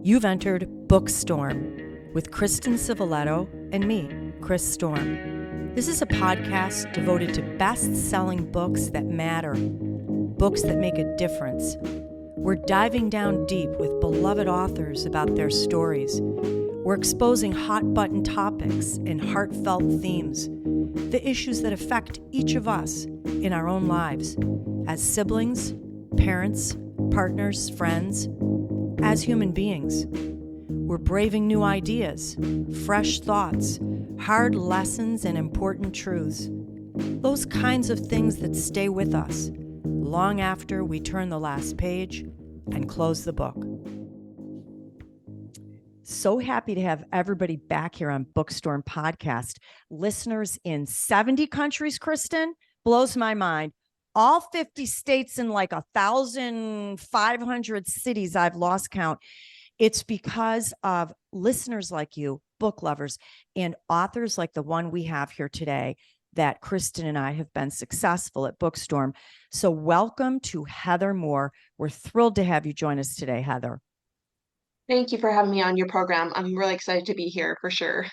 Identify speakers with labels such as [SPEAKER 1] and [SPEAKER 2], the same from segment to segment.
[SPEAKER 1] You've entered BOOKSTORM with Kristen Civiletto and me, Chris Storm. This is a podcast devoted to best-selling books that matter, books that make a difference. We're diving down deep with beloved authors about their stories. We're exposing hot-button topics and heartfelt themes, the issues that affect each of us in our own lives, as siblings, parents, partners, friends, as human beings. We're braving new ideas, fresh thoughts, hard lessons, and important truths. Those kinds of things that stay with us long after we turn the last page and close the book. So happy to have everybody back here on BOOKSTORM Podcast. Listeners in 70 countries, Kristen, blows my mind. All 50 states and like 1,500 cities, I've lost count. It's because of listeners like you, book lovers, and authors like the one we have here today that Kristen and I have been successful at BOOKSTORM. So welcome to Heather Moore. We're thrilled to have you join us today, Heather.
[SPEAKER 2] Thank you for having me on your program. I'm really excited to be here for sure.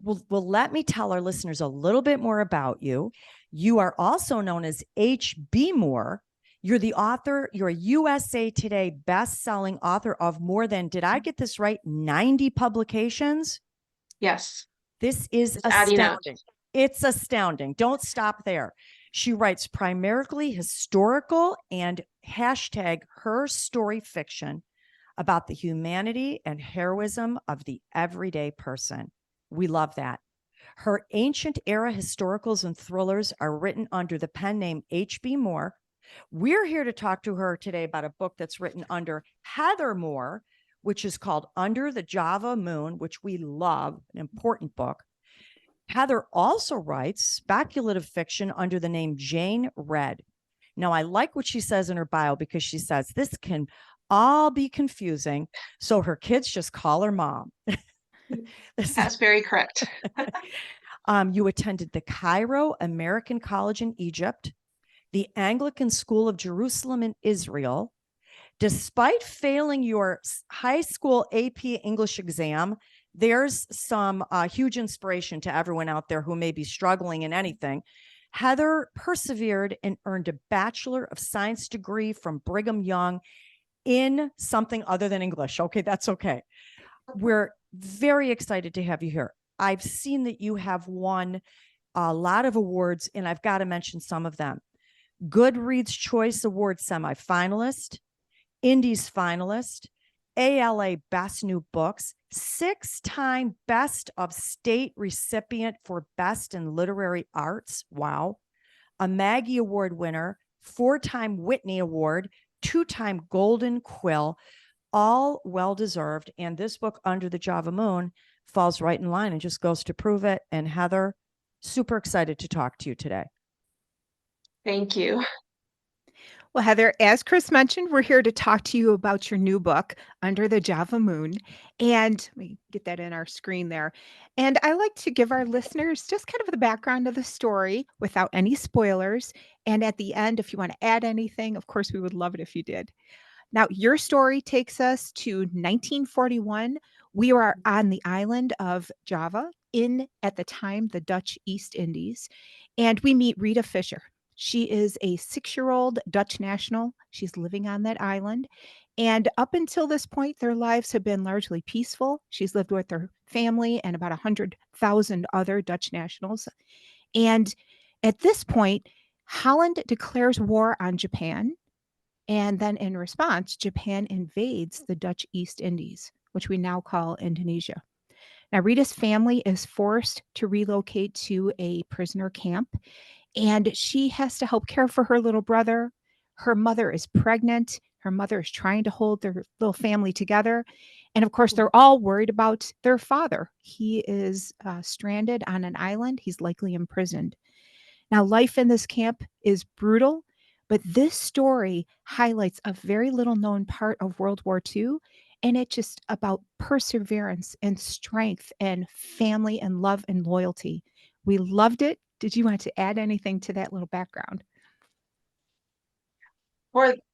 [SPEAKER 1] Well, let me tell our listeners a little bit more about you. You are also known as H.B. Moore. You're the author, you're a USA Today best-selling author of more than, did I get this right, 90 publications?
[SPEAKER 2] Yes.
[SPEAKER 1] This is
[SPEAKER 2] Just adding up.
[SPEAKER 1] astounding. It's astounding. Don't stop there. She writes primarily historical and hashtag her story fiction about the humanity and heroism of the everyday person. We love that. Her ancient era historicals and thrillers are written under the pen name H.B. Moore. We're here to talk to her today about a book that's written under Heather Moore, which is called Under the Java Moon, which we love, an important book. Heather also writes speculative fiction under the name Jane Red. Now, I like what she says in her bio because she says this can all be confusing, so her kids just call her mom.
[SPEAKER 2] That's very correct.
[SPEAKER 1] You attended the Cairo American College in Egypt, the Anglican School of Jerusalem in Israel. Despite failing your high school AP English exam, there's some huge inspiration to everyone out there who may be struggling in anything. Heather persevered and earned a Bachelor of Science degree from Brigham Young in something other than English. Okay, that's okay. We're very excited to have you here. I've seen that you have won a lot of awards, and I've got to mention some of them. Goodreads Choice Award semifinalist, Indies finalist, ALA Best New Books, 6-time Best of State recipient for Best in Literary Arts. Wow. A Maggie Award winner, 4-time Whitney Award, 2-time Golden Quill, all well-deserved. And this book, Under the Java Moon, falls right in line and just goes to prove it. And Heather, super excited to talk to you today.
[SPEAKER 2] Thank you.
[SPEAKER 3] Well, Heather, as Chris mentioned, we're here to talk to you about your new book, Under the Java Moon. And let me get that in our screen there. And I like to give our listeners just kind of the background of the story without any spoilers. And at the end, if you want to add anything, of course, we would love it if you did. Now, your story takes us to 1941. We were on the island of Java in, at the time, the Dutch East Indies. And we meet Rita Fisher. She is a 6-year-old Dutch national. She's living on that island. And up until this point, their lives have been largely peaceful. She's lived with her family and about 100,000 other Dutch nationals. And at this point, Holland declares war on Japan. And then in response, Japan invades the Dutch East Indies, which we now call Indonesia. Now, Rita's family is forced to relocate to a prisoner camp, and she has to help care for her little brother. Her mother is pregnant. Her mother is trying to hold their little family together. And of course, they're all worried about their father. He is stranded on an island. He's likely imprisoned. Now, life in this camp is brutal, but this story highlights a very little known part of World War II. And it's just about perseverance and strength and family and love and loyalty. We loved it. Did you want to add anything to that little background?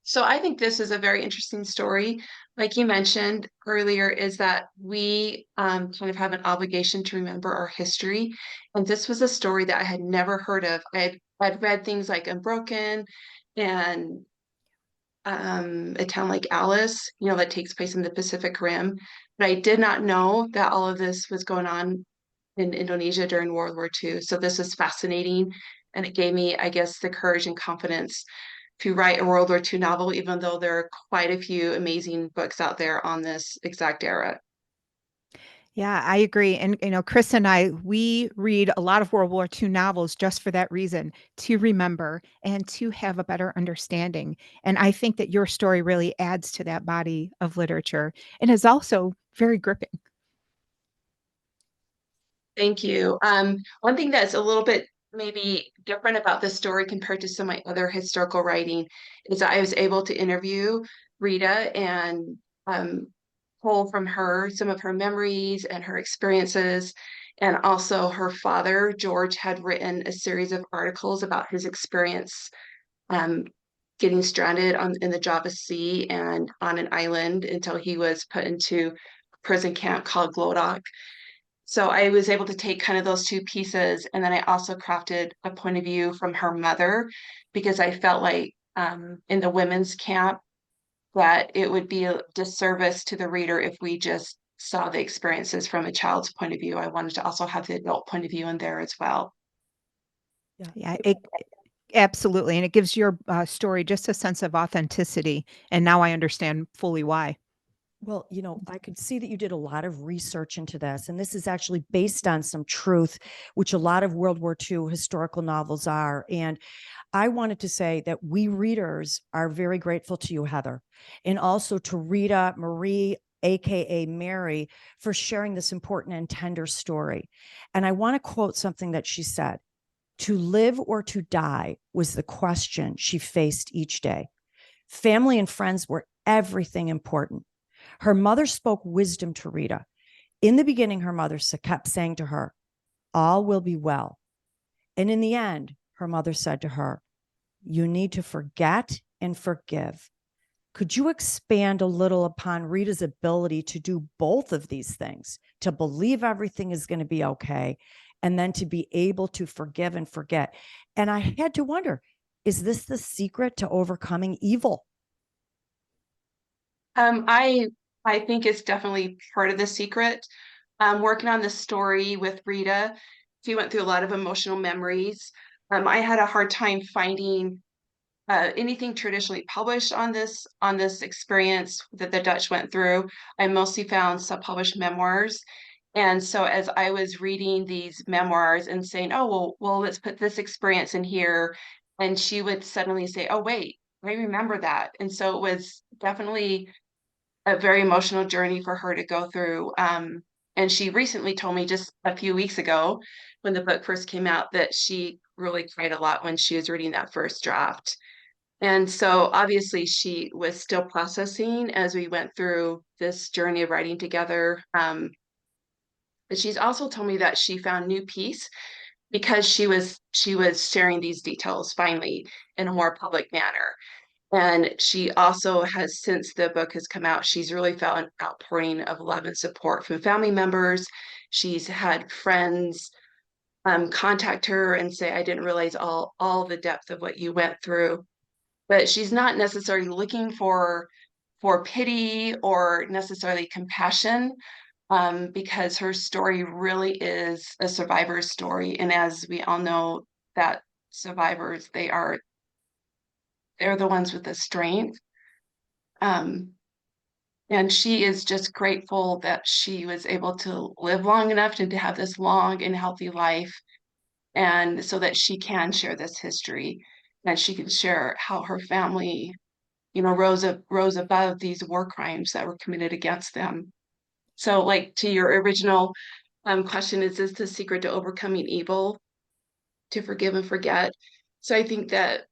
[SPEAKER 2] So I think this is a very interesting story. Like you mentioned earlier, is that we kind of have an obligation to remember our history. And this was a story that I had never heard of. I'd read things like Unbroken and A Town Like Alice, that takes place in the Pacific Rim. But I did not know that all of this was going on in Indonesia during World War II. So this was fascinating. And it gave me, I guess, the courage and confidence to write a World War II novel, even though there are quite a few amazing books out there on this exact era.
[SPEAKER 3] Yeah, I agree. And, Chris and I, we read a lot of World War II novels just for that reason, to remember and to have a better understanding. And I think that your story really adds to that body of literature and is also very gripping.
[SPEAKER 2] Thank you. One thing that's a little bit maybe different about this story compared to some of my other historical writing is that I was able to interview Rita and um, pull from her some of her memories and her experiences. And also, her father, George, had written a series of articles about his experience um, getting stranded in the Java Sea and on an island until he was put into a prison camp called Glodok. So I was able to take kind of those two pieces, and then I also crafted a point of view from her mother because I felt like in the women's camp that it would be a disservice to the reader if we just saw the experiences from a child's point of view. I wanted to also have the adult point of view in there as well.
[SPEAKER 1] Yeah.
[SPEAKER 3] Yeah, absolutely. And it gives your story just a sense of authenticity. And now I understand fully why.
[SPEAKER 1] Well, I could see that you did a lot of research into this, and this is actually based on some truth, which a lot of World War II historical novels are. And I wanted to say that we readers are very grateful to you, Heather, and also to Rita Marie, AKA Mary, for sharing this important and tender story. And I want to quote something that she said: to live or to die was the question she faced each day. Family and friends were everything important. Her mother spoke wisdom to Rita. In the beginning, her mother kept saying to her, "All will be well." And in the end, her mother said to her, "You need to forget and forgive." Could you expand a little upon Rita's ability to do both of these things, to believe everything is going to be okay, and then to be able to forgive and forget? And I had to wonder, is this the secret to overcoming evil?
[SPEAKER 2] Um, I I think it's definitely part of the secret. Working on this story with Rita, she went through a lot of emotional memories. I had a hard time finding anything traditionally published on this experience that the Dutch went through. I mostly found self-published memoirs. And so as I was reading these memoirs and saying, "Oh, well, let's put this experience in here," and she would suddenly say, "Oh, wait, I remember that." And so it was definitely a very emotional journey for her to go through. And she recently told me just a few weeks ago when the book first came out that she really cried a lot when she was reading that first draft. And so obviously she was still processing as we went through this journey of writing together. But she's also told me that she found new peace because she was sharing these details finally in a more public manner. And she also has, since the book has come out, she's really felt an outpouring of love and support from family members. She's had friends contact her and say, "I didn't realize all the depth of what you went through." But she's not necessarily looking for pity or necessarily compassion, because her story really is a survivor's story. And as we all know, that survivors, they're the ones with the strength. Um, and she is just grateful that she was able to live long enough and to have this long and healthy life, and so that she can share this history and she can share how her family, rose above these war crimes that were committed against them. So, like, to your original question, is this the secret to overcoming evil? To forgive and forget. So I think that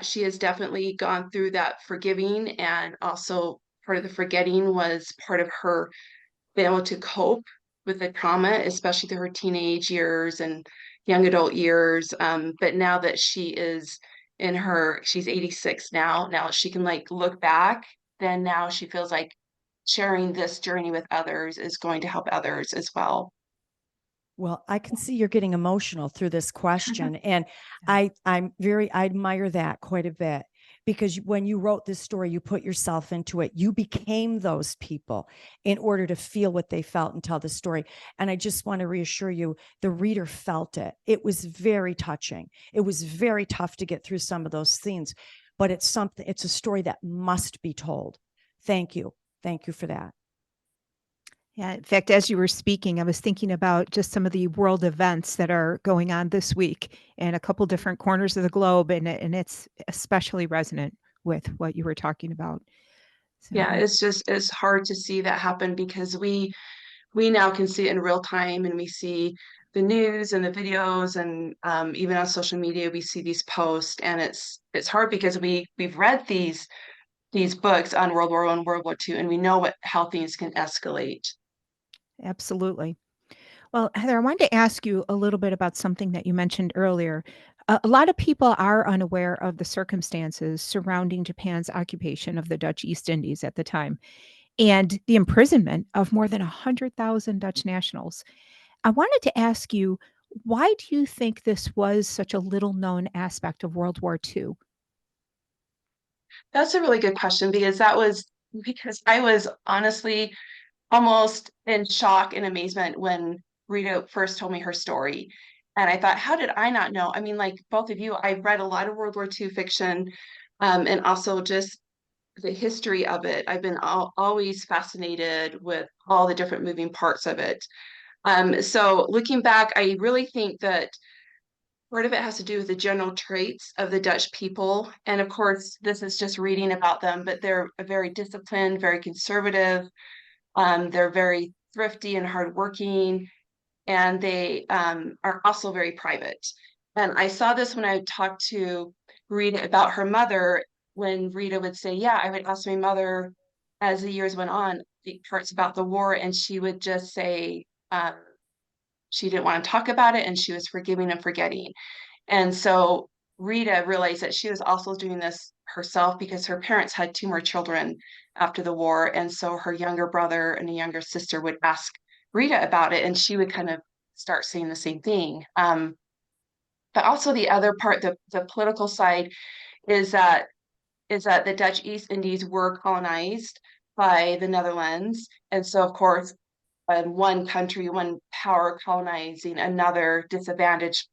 [SPEAKER 2] she has definitely gone through that forgiving, and also part of the forgetting was part of her being able to cope with the trauma, especially through her teenage years and young adult years. But now that she is in her, she's 86 now. Now she can like look back, then now she feels like sharing this journey with others is going to help others as well.
[SPEAKER 1] Well, I can see you're getting emotional through this question. And I admire that quite a bit, because when you wrote this story, you put yourself into it. You became those people in order to feel what they felt and tell the story. And I just want to reassure you, the reader felt it. It was very touching. It was very tough to get through some of those scenes, but it's a story that must be told. Thank you. Thank you for that.
[SPEAKER 3] Yeah, in fact, as you were speaking, I was thinking about just some of the world events that are going on this week in a couple different corners of the globe, and it's especially resonant with what you were talking about. So,
[SPEAKER 2] Yeah, it's hard to see that happen because we now can see it in real time, and we see the news and the videos, and even on social media we see these posts, and it's hard because we've read these books on World War I, World War II, and we know how things can escalate.
[SPEAKER 3] absolutely. Well, Heather, I wanted to ask you a little bit about something that you mentioned earlier. A lot of people are unaware of the circumstances surrounding Japan's occupation of the Dutch East Indies at the time and the imprisonment of more than 100,000 Dutch nationals. I wanted to ask you, why do you think this was such a little known aspect of World War II?
[SPEAKER 2] That's a really good question because I was honestly almost in shock and amazement when Rita first told me her story. And I thought, how did I not know? I mean, like both of you, I've read a lot of World War II fiction, and also just the history of it. I've been always fascinated with all the different moving parts of it. So looking back, I really think that part of it has to do with the general traits of the Dutch people. And of course, this is just reading about them, but they're very disciplined, very conservative. They're very thrifty and hardworking, and they are also very private. And I saw this when I talked to Rita about her mother, when Rita would say, yeah, I would ask my mother as the years went on, the parts about the war, and she would just say she didn't want to talk about it and she was forgiving and forgetting. And so Rita realized that she was also doing this herself because her parents had two more children after the war. And so her younger brother and a younger sister would ask Rita about it, and she would kind of start saying the same thing. But also the other part, the political side, is that the Dutch East Indies were colonized by the Netherlands. And so, of course, one country, one power colonizing another disadvantaged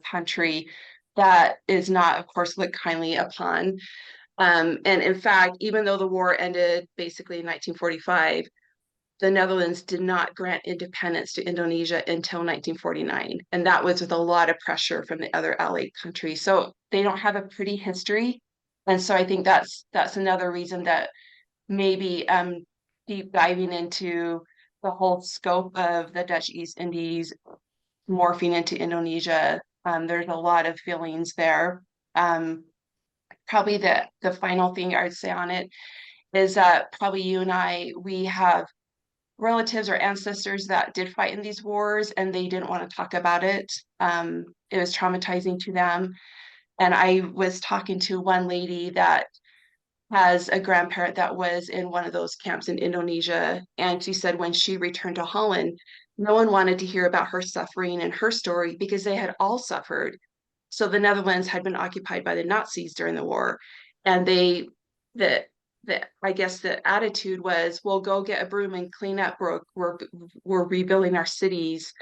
[SPEAKER 2] country, that is not, of course, looked kindly upon. And in fact, even though the war ended basically in 1945, the Netherlands did not grant independence to Indonesia until 1949. And that was with a lot of pressure from the other allied countries. So they don't have a pretty history. And so I think that's another reason that maybe deep diving into the whole scope of the Dutch East Indies morphing into Indonesia, there's a lot of feelings there. Um, Probably the final thing I'd say on it is that probably you and we have relatives or ancestors that did fight in these wars, and they didn't want to talk about it. It was traumatizing to them. And I was talking to one lady that has a grandparent that was in one of those camps in Indonesia. And she said when she returned to Holland, no one wanted to hear about her suffering and her story because they had all suffered. So the Netherlands had been occupied by the Nazis during the war. And the, I guess the attitude was, well, go get a broom and clean up. We're rebuilding our cities.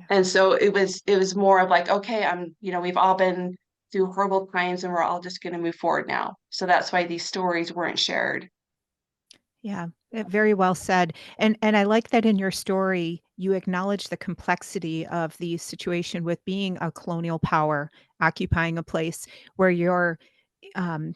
[SPEAKER 2] And so it was more of like, okay, we've all been through horrible times and we're all just going to move forward now. So that's why these stories weren't shared.
[SPEAKER 3] Yeah, very well said. And I like that in your story you acknowledge the complexity of the situation with being a colonial power occupying a place where your um,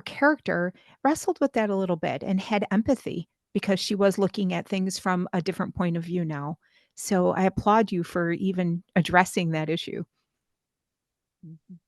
[SPEAKER 3] character wrestled with that a little bit and had empathy because she was looking at things from a different point of view now. So I applaud you for even addressing that issue.
[SPEAKER 1] Mhm.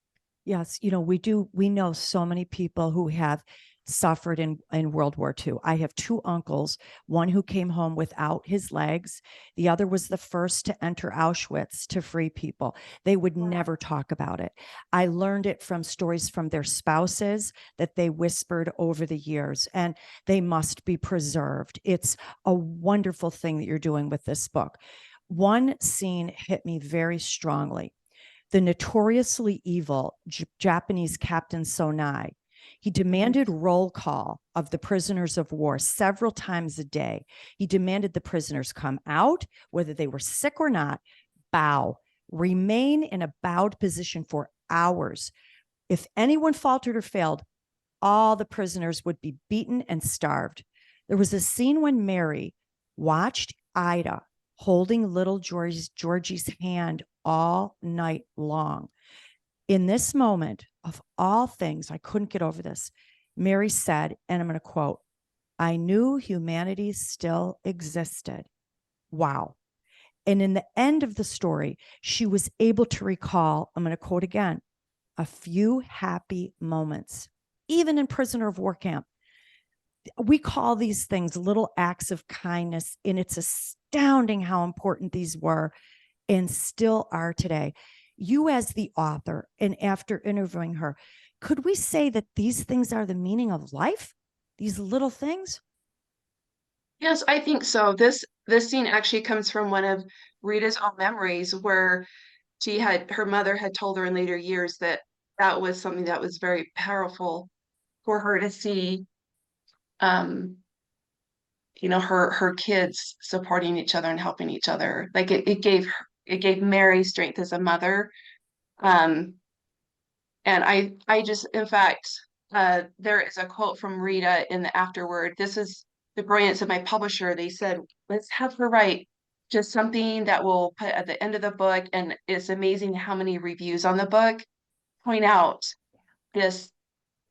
[SPEAKER 1] Yes, we know so many people who have suffered in World War II. I have two uncles, one who came home without his legs. The other was the first to enter Auschwitz to free people. They would never talk about it. I learned it from stories from their spouses that they whispered over the years, and they must be preserved. It's a wonderful thing that you're doing with this book. One scene hit me very strongly. The notoriously evil Japanese Captain Sonai. He demanded roll call of the prisoners of war several times a day. He demanded the prisoners come out, whether they were sick or not, bow, remain in a bowed position for hours. If anyone faltered or failed, all the prisoners would be beaten and starved. There was a scene when Mary watched Ida holding little Georgie's hand all night long. In this moment, of all things, I couldn't get over this. Mary said, and I'm going to quote, "I knew humanity still existed." Wow. And in the end of the story, she was able to recall, I'm going to quote again, "a few happy moments," even in prisoner of war camp. We call these things little acts of kindness, and it's astounding how important these were and still are today. You, as the author, and after interviewing her, could we say that these things are the meaning of life? These little things?
[SPEAKER 2] Yes, I think so. This scene actually comes from one of Rita's own memories where her mother had told her in later years that that was something that was very powerful for her to see, um, her kids supporting each other and helping each other. Like it gave Mary strength as a mother. Um, and I just, in fact, there is a quote from Rita in the afterword. This is the brilliance of my publisher. They said, let's have her write just something that we'll put at the end of the book. And it's amazing how many reviews on the book point out this.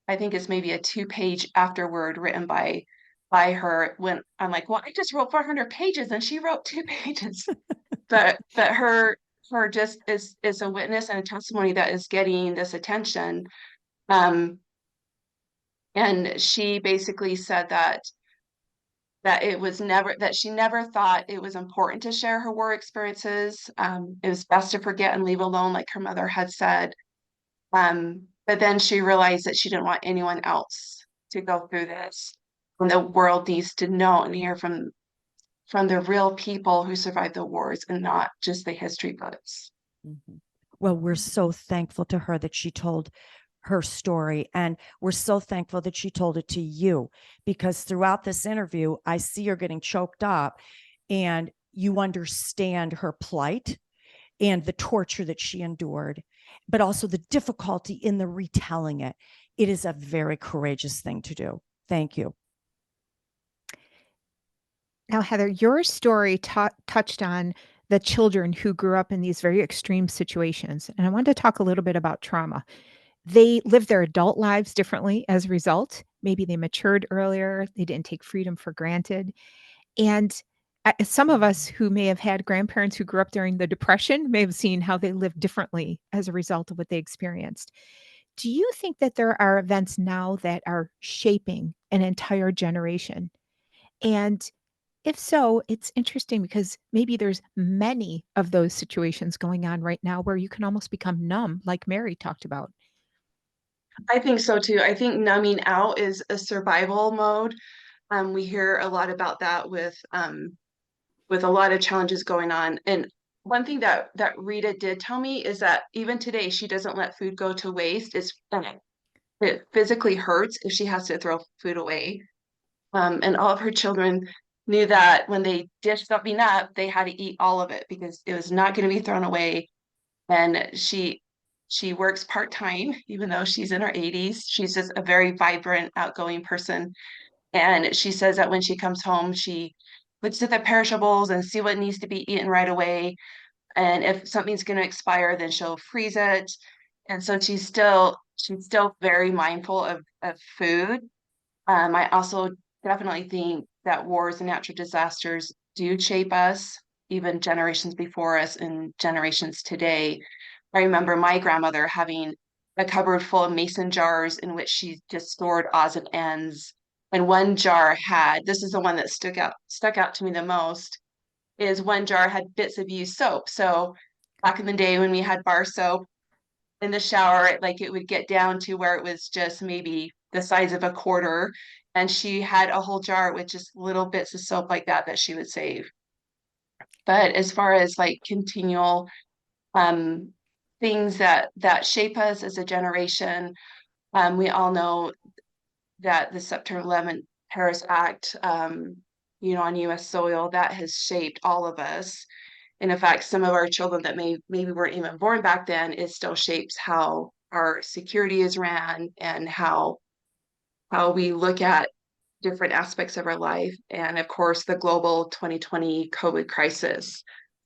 [SPEAKER 2] I think it's maybe a 2-page afterword written by her, when I'm like, well, I just wrote 400 pages and she wrote 2 pages. But her just is a witness and a testimony that is getting this attention. Um, and she basically said that it was never, that she never thought it was important to share her war experiences. It was best to forget and leave alone, like her mother had said. But then she realized that she didn't want anyone else to go through this. And the world needs to know and hear from the real people who survived the wars and not just the history books.
[SPEAKER 1] Mm-hmm. Well, we're so thankful to her that she told her story. And we're so thankful that she told it to you, because throughout this interview, I see her getting choked up and you understand her plight and the torture that she endured, but also the difficulty in the retelling it. It is a very courageous thing to do. Thank you.
[SPEAKER 3] Now, Heather, your story touched on the children who grew up in these very extreme situations. And I wanted to talk a little bit about trauma. They lived their adult lives differently as a result. Maybe they matured earlier, they didn't take freedom for granted. And some of us who may have had grandparents who grew up during the Depression may have seen how they lived differently as a result of what they experienced. Do you think that there are events now that are shaping an entire generation? And if so, it's interesting because maybe there's many of those situations going on right now where you can almost become numb, like Mary talked about.
[SPEAKER 2] I think so too. I think numbing out is a survival mode. We hear a lot about that with a lot of challenges going on. And one thing that Rita did tell me is that even today she doesn't let food go to waste. It physically hurts if she has to throw food away. And all of her children knew that when they dished something up, they had to eat all of it because it was not going to be thrown away. And she works part-time, even though she's in her 80s. She's just a very vibrant, outgoing person. And she says that when she comes home, she looks at the perishables and see what needs to be eaten right away. And if something's going to expire, then she'll freeze it. And so she's still very mindful of food. I also definitely think that wars and natural disasters do shape us, even generations before us and generations today. I remember my grandmother having a cupboard full of mason jars in which she just stored odds and ends. And one jar had, this is the one that stuck out to me the most, is one jar had bits of used soap. So back in the day when we had bar soap in the shower, like it would get down to where it was just maybe the size of a quarter. And she had a whole jar with just little bits of soap like that she would save. But as far as like continual um, things that shape us as a generation, we all know that the September 11th Paris Act, on U.S. soil, that has shaped all of us. And in fact, some of our children that maybe weren't even born back then, it still shapes how our security is ran and how we look at different aspects of our life. And of course, the global 2020 COVID crisis.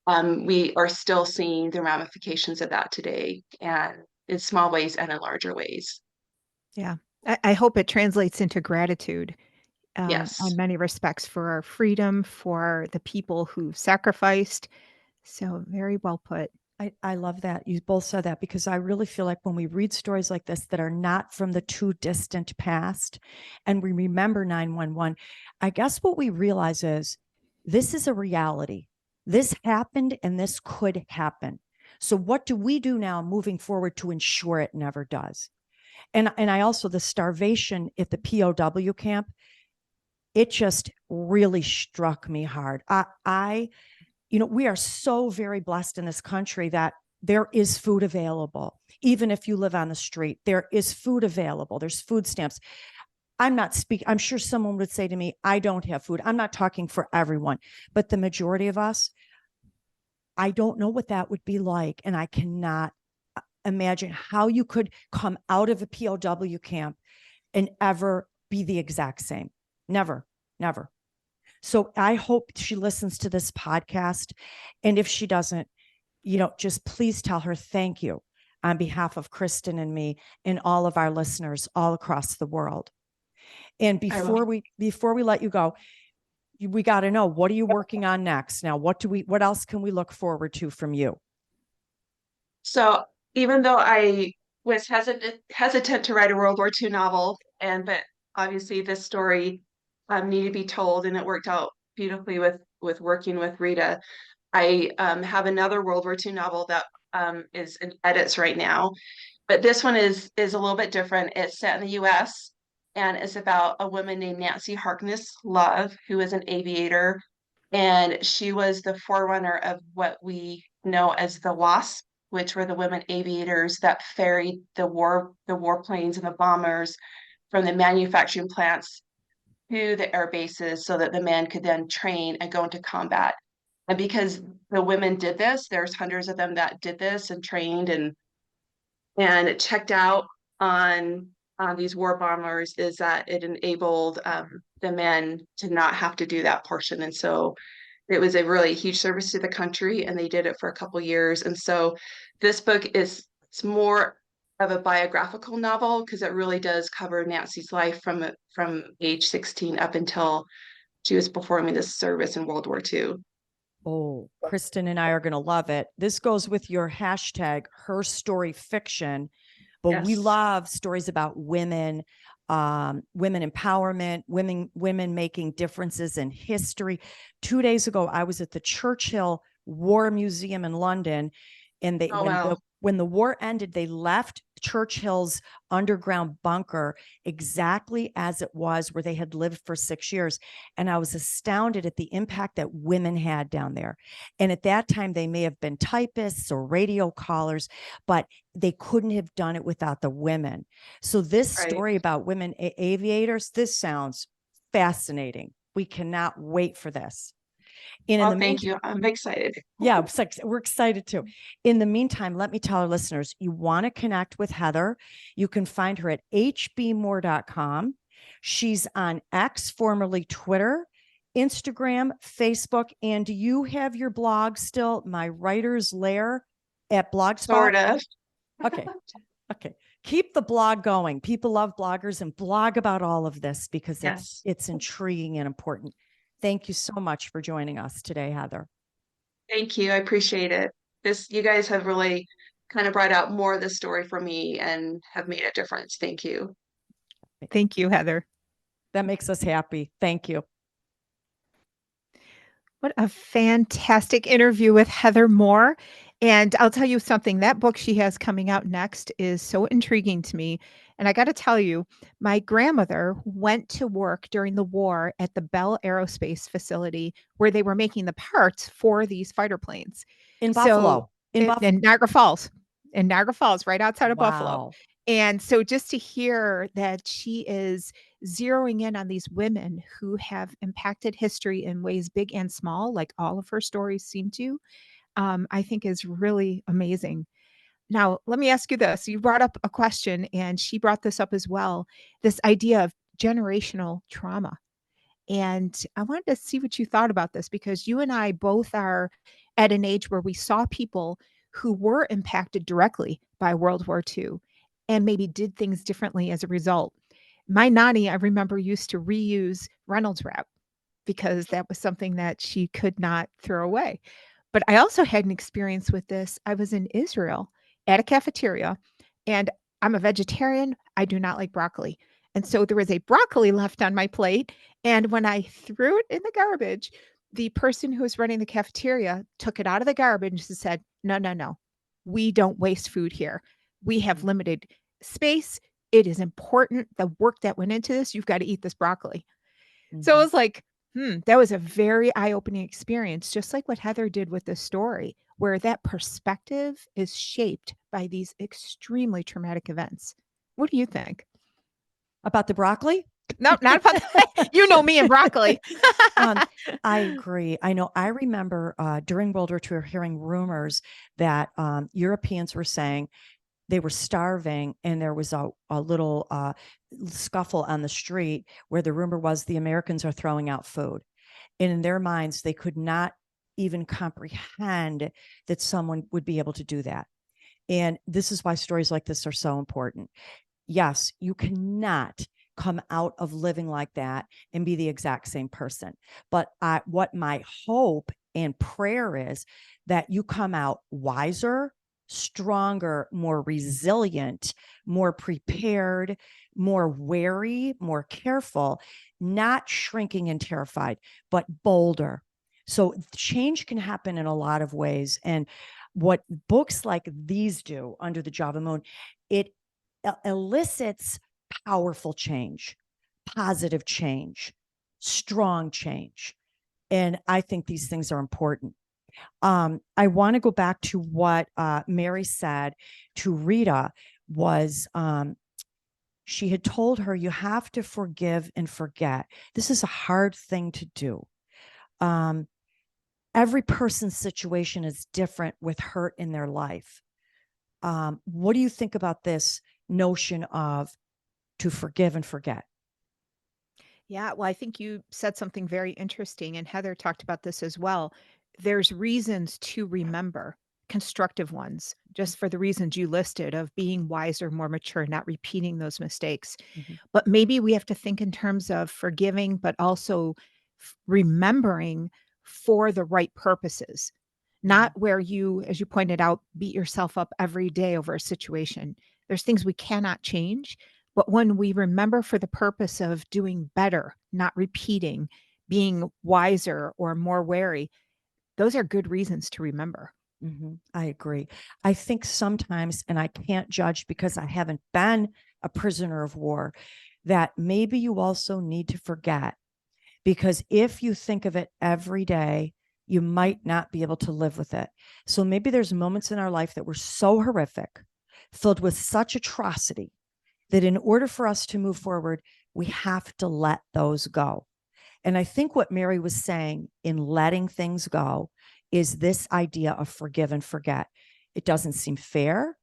[SPEAKER 2] We are still seeing the ramifications of that today, and in small ways and in larger ways.
[SPEAKER 3] Yeah. I hope it translates into gratitude
[SPEAKER 2] Yes.
[SPEAKER 3] on many respects for our freedom, for the people who sacrificed. So very well put.
[SPEAKER 1] I love that. You both said that because I really feel like when we read stories like this that are not from the too distant past and we remember 911, I guess what we realize is this is a reality. This happened and this could happen. So what do we do now moving forward to ensure it never does? And I also, the starvation at the POW camp, it just really struck me hard. We are so very blessed in this country that there is food available. Even if you live on the street, there is food available. There's food stamps. I'm sure someone would say to me, I don't have food. I'm not talking for everyone, but the majority of us, I don't know what that would be like. And I cannot imagine how you could come out of a POW camp and ever be the exact same. Never, never. So I hope she listens to this podcast. And if she doesn't, just please tell her thank you on behalf of Kristen and me and all of our listeners all across the world. And before we let you go, we got to know, what are you working on next? Now, what else can we look forward to from you?
[SPEAKER 2] So even though I was hesitant to write a World War II novel, but obviously this story needed to be told, and it worked out beautifully with working with Rita. I have another World War II novel that is in edits right now, but this one is a little bit different. It's set in the U.S. and it's about a woman named Nancy Harkness Love, who is an aviator, and she was the forerunner of what we know as the WASP, which were the women aviators that ferried the warplanes and the bombers from the manufacturing plants to the air bases so that the men could then train and go into combat. And because the women did this, there's hundreds of them that did this and trained and checked out on these war bombers, is that it enabled the men to not have to do that portion. And so it was a really huge service to the country, and they did it for a couple years. And so this book it's more of a biographical novel because it really does cover Nancy's life from age 16 up until she was performing this service in World War II.
[SPEAKER 1] Oh, Kristen and I are going to love it. This goes with your hashtag, her story fiction, but we
[SPEAKER 2] Yes.
[SPEAKER 1] love stories about women, women empowerment, women making differences in history. 2 days ago, I was at the Churchill War Museum in London, and
[SPEAKER 2] Oh, wow.
[SPEAKER 1] when the war ended, they left Churchill's underground bunker exactly as it was, where they had lived for 6 years. And I was astounded at the impact that women had down there. And at that time, they may have been typists or radio callers, but they couldn't have done it without the women. So this
[SPEAKER 2] Right.
[SPEAKER 1] story about women aviators, this sounds fascinating. We cannot wait for this. And in
[SPEAKER 2] Oh,
[SPEAKER 1] the
[SPEAKER 2] thank
[SPEAKER 1] meantime,
[SPEAKER 2] you. I'm excited.
[SPEAKER 1] yeah, we're excited too. In the meantime, let me tell our listeners, you want to connect with Heather, you can find her at hbmoore.com. She's on X, formerly Twitter, Instagram, Facebook, and you have your blog still, My Writer's Lair at Blogspot?
[SPEAKER 2] Sort of.
[SPEAKER 1] Okay. Okay. Keep the blog going. People love bloggers, and blog about all of this because
[SPEAKER 2] Yes.
[SPEAKER 1] it's intriguing and important. Thank you so much for joining us today, Heather.
[SPEAKER 2] Thank you. I appreciate it. You guys have really kind of brought out more of the story for me and have made a difference. Thank you.
[SPEAKER 3] Thank you, Heather.
[SPEAKER 1] That makes us happy. Thank you.
[SPEAKER 3] What a fantastic interview with Heather Moore. And I'll tell you something, that book she has coming out next is so intriguing to me. And I got to tell you, my grandmother went to work during the war at the Bell Aerospace facility where they were making the parts for these fighter planes.
[SPEAKER 1] In
[SPEAKER 3] So
[SPEAKER 1] Buffalo.
[SPEAKER 3] in Niagara Falls, right outside of Buffalo.
[SPEAKER 1] Wow.
[SPEAKER 3] And so just to hear that she is zeroing in on these women who have impacted history in ways big and small, like all of her stories seem to, I think is really amazing. Now, let me ask you this. You brought up a question, and she brought this up as well, this idea of generational trauma. And I wanted to see what you thought about this because you and I both are at an age where we saw people who were impacted directly by World War II and maybe did things differently as a result. My nanny, I remember, used to reuse Reynolds wrap because that was something that she could not throw away. But I also had an experience with this. I was in Israel at a cafeteria, and I'm a vegetarian. I do not like broccoli. And so there was a broccoli left on my plate. And when I threw it in the garbage, the person who was running the cafeteria took it out of the garbage and said, no, no, no, we don't waste food here. We have limited space. It is important. The work that went into this, you've got to eat this broccoli. So it was like, that was a very eye-opening experience, just like what Heather did with this story, where that perspective is shaped by these extremely traumatic events. What do you think?
[SPEAKER 1] About the broccoli?
[SPEAKER 3] No, not about that. You know me and broccoli.
[SPEAKER 1] I agree. I know. I remember during World War II hearing rumors that Europeans were saying they were starving, and there was a little scuffle on the street where the rumor was the Americans are throwing out food. And in their minds, they could not even comprehend that someone would be able to do that. And this is why stories like this are so important. Yes, you cannot come out of living like that and be the exact same person. But what my hope and prayer is that you come out wiser, stronger, more resilient, more prepared, more wary, more careful, not shrinking and terrified, but bolder. So change can happen in a lot of ways. And what books like these do, Under the Java Moon, it elicits powerful change, positive change, strong change. And I think these things are important. I want to go back to what Mary said to Rita was she had told her, you have to forgive and forget. This is a hard thing to do. Every person's situation is different with hurt in their life. What do you think about this notion of to forgive and forget?
[SPEAKER 3] Yeah, well, I think you said something very interesting, and Heather talked about this as well. There's reasons to remember, constructive ones, just for the reasons you listed of being wiser, more mature, not repeating those mistakes.
[SPEAKER 1] Mhm.
[SPEAKER 3] But maybe we have to think in terms of forgiving, but also remembering for the right purposes, not where you, as you pointed out, beat yourself up every day over a situation. There's things we cannot change, but when we remember for the purpose of doing better, not repeating, being wiser or more wary, those are good reasons to remember.
[SPEAKER 1] I agree. I think sometimes, and I can't judge because I haven't been a prisoner of war, that maybe you also need to forget, because if you think of it every day, you might not be able to live with it. So maybe there's moments in our life that were so horrific, filled with such atrocity, that in order for us to move forward, we have to let those go. And I think what Mary was saying in letting things go is this idea of forgive and forget. It doesn't seem fair.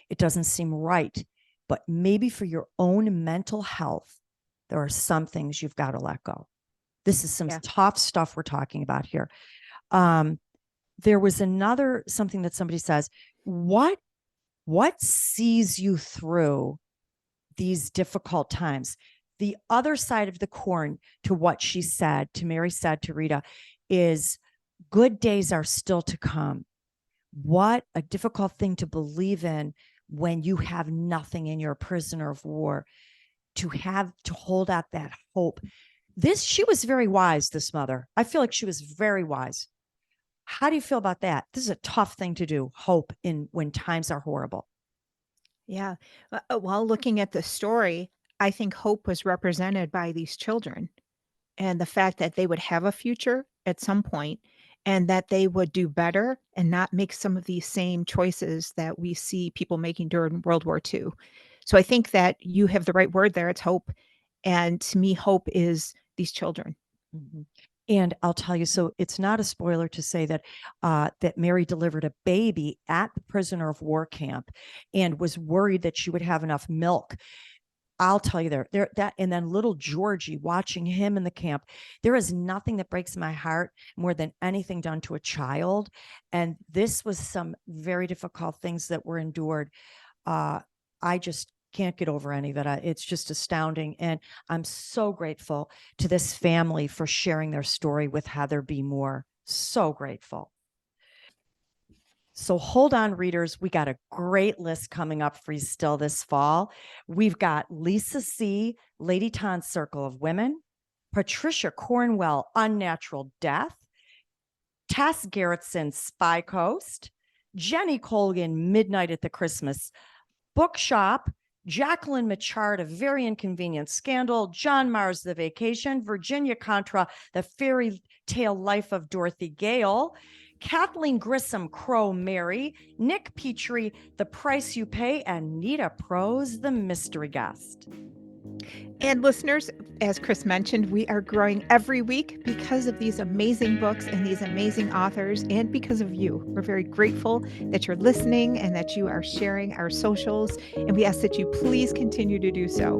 [SPEAKER 1] It doesn't seem right. But maybe for your own mental health, there are some things you've got to let go. This is some tough stuff we're talking about here. There was another something that somebody says, what sees you through these difficult times? The other side of the coin to what she said, to Mary said to Rita, is good days are still to come. What a difficult thing to believe in when you have nothing and you're a prisoner of war. To hold out that hope. She was very wise, this mother. I feel like she was very wise. How do you feel about that? This is a tough thing to do, hope in when times are horrible.
[SPEAKER 3] Yeah. While looking at the story, I think hope was represented by these children and the fact that they would have a future at some point and that they would do better and not make some of these same choices that we see people making during World War II. So I think that you have the right word there. It's hope. And to me, hope is these children.
[SPEAKER 1] Mhm. And I'll tell you, so it's not a spoiler to say that that Mary delivered a baby at the prisoner of war camp and was worried that she would have enough milk. I'll tell you that, and then little Georgie, watching him in the camp, there is nothing that breaks my heart more than anything done to a child. And this was some very difficult things that were endured. I just can't get over any of it. It's just astounding. And I'm so grateful to this family for sharing their story with Heather B. Moore. So grateful. So hold on, readers. We got a great list coming up for you still this fall. We've got Lisa C., Lady Ton's Circle of Women, Patricia Cornwell, Unnatural Death, Tess Gerritsen, Spy Coast, Jenny Colgan, Midnight at the Christmas Bookshop, Jacqueline Machard, A Very Inconvenient Scandal, John Mars, The Vacation, Virginia Contra, The Fairy Tale Life of Dorothy Gale, Kathleen Grissom, Crow Mary, Nick Petrie, The Price You Pay, and Nita Prose, The Mystery Guest.
[SPEAKER 3] And listeners, as Chris mentioned, we are growing every week because of these amazing books and these amazing authors and because of you. We're very grateful that you're listening and that you are sharing our socials. And we ask that you please continue to do so.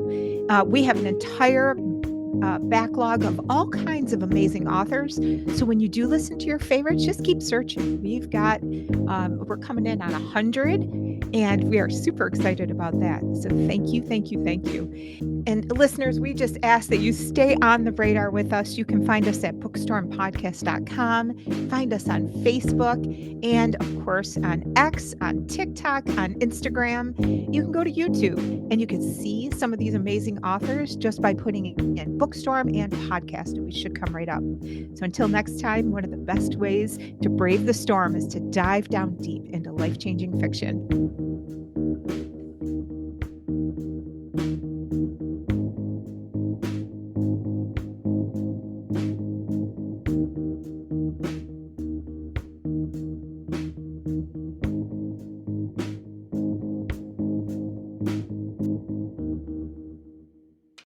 [SPEAKER 3] We have an entire backlog of all kinds of amazing authors. So when you do listen to your favorites, just keep searching. We're coming in on 100 and we are super excited about that. So thank you, thank you, thank you. And listeners, we just ask that you stay on the radar with us. You can find us at bookstormpodcast.com, find us on Facebook, and of course on X, on TikTok, on Instagram. You can go to YouTube and you can see some of these amazing authors just by putting in Bookstorm and podcast, and we should come right up. So until next time, one of the best ways to brave the storm is to dive down deep into life-changing fiction.